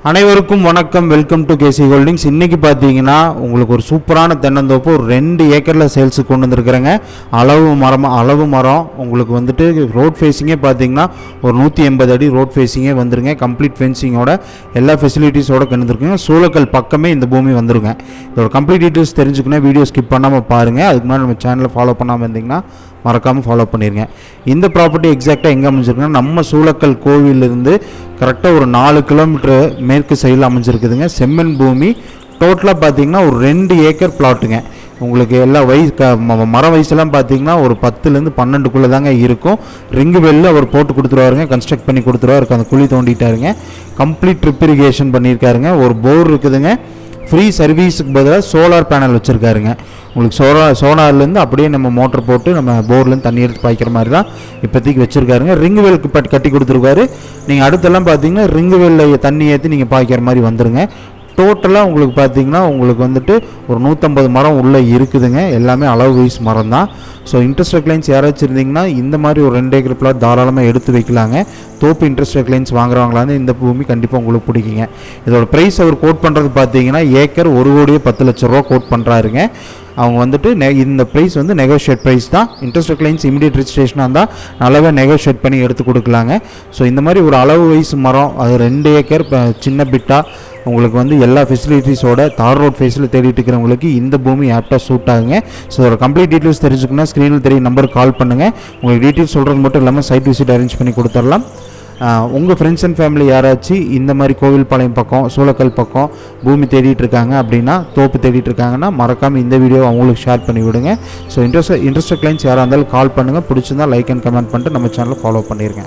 அனைவருக்கும் வணக்கம். Welcome to KC Holdings. இன்றைக்கி பார்த்தீங்கன்னா உங்களுக்கு ஒரு சூப்பரான தென்னந்தோப்பு ஒரு 2 ஏக்கரில் சேல்ஸுக்கு கொண்டு வந்துருக்குறேங்க. அளவு மரம் உங்களுக்கு வந்துட்டு ரோட் ஃபேஸிங்கே பார்த்தீங்கன்னா ஒரு 180 அடி ரோட் ஃபேஸிங்கே வந்துருங்க. கம்ப்ளீட் ஃபென்சிங்கோட எல்லா ஃபெசிலிட்டிஸோட கொண்டு வந்துருக்குங்க. சூளக்கல் பக்கமே இந்த பூமி வந்துருங்க. இதோட கம்ப்ளீட் டீட்டெயில்ஸ் தெரிஞ்சுக்கணும், வீடியோ ஸ்கிப் பண்ணாமல் பாருங்கள். அதுக்கு முன்னாடி நம்ம சேனலை ஃபாலோ பண்ணாமல் இருந்தீங்கன்னா மறக்காமல் ஃபாலோ பண்ணிடுங்க. இந்த ப்ராப்பர்ட்டி எக்ஸாக்டாக எங்கே அமைஞ்சிருக்குன்னா நம்ம சூளக்கல் கோவிலிருந்து கரெக்டாக ஒரு 4 கிலோமீட்டர் மேற்கு சைடில் அமைஞ்சிருக்குதுங்க. செம்மண் பூமி. டோட்டலாக பார்த்தீங்கன்னா ஒரு 2 ஏக்கர் பிளாட்டுங்க. உங்களுக்கு எல்லா மர வயசுலாம் பார்த்தீங்கன்னா ஒரு 10லேருந்து 12க்குள்ளே தாங்க இருக்கும். ரிங்கு வெல்லு அவர் போட்டு கொடுத்துருவாருங்க, கன்ஸ்ட்ரக்ட் பண்ணி கொடுத்துருவாரு. அந்த குழி தோண்டிட்டாருங்க. கம்ப்ளீட் ட்ரிப் இரிகேஷன் பண்ணியிருக்காருங்க. ஒரு போர் இருக்குதுங்க. ஃப்ரீ சர்வீஸுக்கு பதிலாக சோலார் பேனல் வச்சுருக்காருங்க. உங்களுக்கு சோலார்லேருந்து அப்படியே நம்ம மோட்டர் போட்டு நம்ம போர்லேருந்து தண்ணி எடுத்து பாய்க்கிற மாதிரி தான் இப்போதைக்கு வச்சுருக்காருங்க. ரிங்கு வெல்லுக்கு கட்டி கொடுத்துருக்காரு. நீங்கள் அடுத்தெல்லாம் பார்த்தீங்கன்னா ரிங்கு வெல்லில் தண்ணி ஏற்றி நீங்கள் பாய்க்கிற மாதிரி வந்துடுங்க. டோட்டலாக உங்களுக்கு பார்த்தீங்கன்னா உங்களுக்கு வந்துட்டு ஒரு 150 மரம் உள்ளே இருக்குதுங்க. எல்லாமே அளவு வைஸ் மரம் தான். ஸோ இன்ட்ரெஸ்ட் கிளைன்ஸ் யாராச்சும் இருந்தீங்கன்னா இந்த மாதிரி ஒரு 2 ஏக்கர் பிளாட் தாராளமாக எடுத்து வைக்கலாங்க. தோப்பு இன்ட்ரெஸ்ட் கிளைன்ஸ் வாங்குறவங்களாந்து இந்த பூமி கண்டிப்பாக உங்களுக்கு பிடிக்குங்க. இதோட ப்ரைஸ் அவர் கோட் பண்ணுறது பார்த்தீங்கன்னா ஏக்கர் 1,10,00,000 கோட் பண்ணுறாருங்க. அவங்க வந்துட்டு இந்த ப்ரைஸ் வந்து நெகோஷியேட் ப்ரைஸ் தான். இன்ட்ரெஸ்ட் கிளைன்ஸ் இமீடியட் ரிஜிஸ்ட்ரேஷனாக இருந்தால் நல்லாவே நெகோஷியேட் பண்ணி எடுத்து கொடுக்கலாங்க. ஸோ இந்த மாதிரி ஒரு அளவு வைஸ் மரம் அது 2 ஏக்கர் சின்ன பிட்டாக உங்களுக்கு வந்து எல்லா ஃபெசிலிட்டிஸோட தார் ரோட் ஃபேஸில் தேடிட்டு இருக்கிறவங்களுக்கு இந்த பூமி ஆப்டாக சூட் ஆகுங்க. ஸோ ஒரு கம்ப்ளீட் டீட்டெயில்ஸ் தெரிஞ்சுக்கணும், ஸ்க்ரீனில் தெரிய நம்பருக்கு கால் பண்ணுங்கள். உங்களுக்கு டீட்டெயில்ஸ் சொல்கிறது மட்டும் இல்லாமல் சைட் விசிட் அரேஞ்ச் பண்ணி கொடுத்துடலாம். உங்கள் ஃப்ரெண்ட்ஸ் அண்ட் ஃபேமிலி யாராச்சும் இந்த மாதிரி கோவில்பாளையம் பக்கம் சூளக்கல் பக்கம் பூமி தேடிட்டு இருக்காங்க அப்படின்னா, தோப்பு தேடிட்டு இருக்காங்கன்னா மறக்காமல் இந்த வீடியோ அவங்களுக்கு ஷேர் பண்ணி விடுங்க. ஸோ இன்ட்ரெஸ்ட் கிளைன்ஸ் யாராக இருந்தாலும் கால் பண்ணுங்கள். பிடிச்சிருந்தால் லைக் அண்ட் கமெண்ட் பண்ணிட்டு நம்ம சேனலை ஃபாலோ பண்ணிடுங்க.